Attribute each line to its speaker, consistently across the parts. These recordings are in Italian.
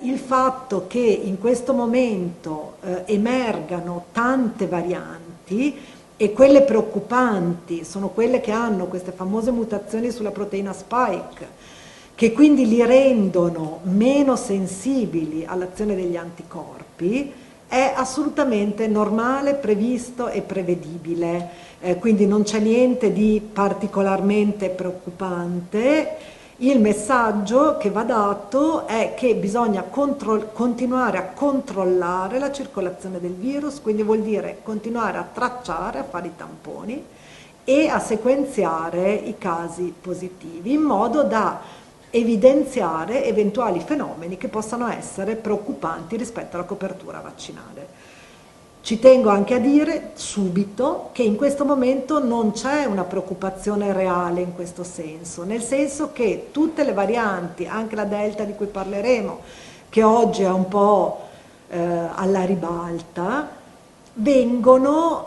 Speaker 1: Il fatto che in questo momento emergano tante varianti e quelle preoccupanti sono quelle che hanno queste famose mutazioni sulla proteina spike, che quindi li rendono meno sensibili all'azione degli anticorpi, è assolutamente normale, previsto e prevedibile, quindi non c'è niente di particolarmente preoccupante. Il messaggio che va dato è che bisogna continuare a controllare la circolazione del virus, quindi vuol dire continuare a tracciare, a fare i tamponi e a sequenziare i casi positivi in modo da evidenziare eventuali fenomeni che possano essere preoccupanti rispetto alla copertura vaccinale. Ci tengo anche a dire subito che in questo momento non c'è una preoccupazione reale in questo senso, nel senso che tutte le varianti, anche la Delta di cui parleremo, che oggi è un po' alla ribalta, vengono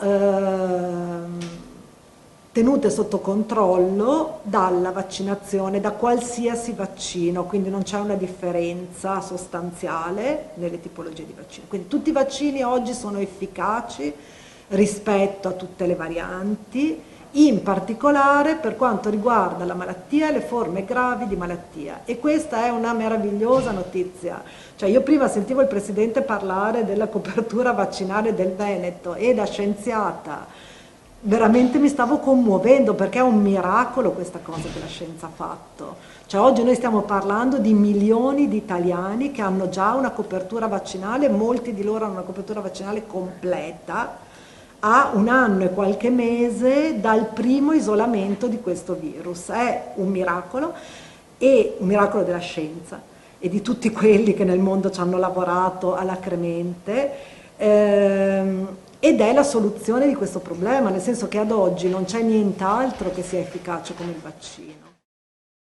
Speaker 1: tenute sotto controllo dalla vaccinazione, da qualsiasi vaccino, quindi non c'è una differenza sostanziale nelle tipologie di vaccino. Quindi tutti i vaccini oggi sono efficaci rispetto a tutte le varianti, in particolare per quanto riguarda la malattia e le forme gravi di malattia, e questa è una meravigliosa notizia. Cioè, io prima sentivo il Presidente parlare della copertura vaccinale del Veneto e da scienziata veramente mi stavo commuovendo, perché è un miracolo questa cosa che la scienza ha fatto. Cioè, oggi noi stiamo parlando di milioni di italiani che hanno già una copertura vaccinale, molti di loro hanno una copertura vaccinale completa a 1 anno e qualche mese dal primo isolamento di questo virus. È un miracolo, e un miracolo della scienza e di tutti quelli che nel mondo ci hanno lavorato alacremente. Ed è la soluzione di questo problema, nel senso che ad oggi non c'è nient'altro che sia efficace come il vaccino.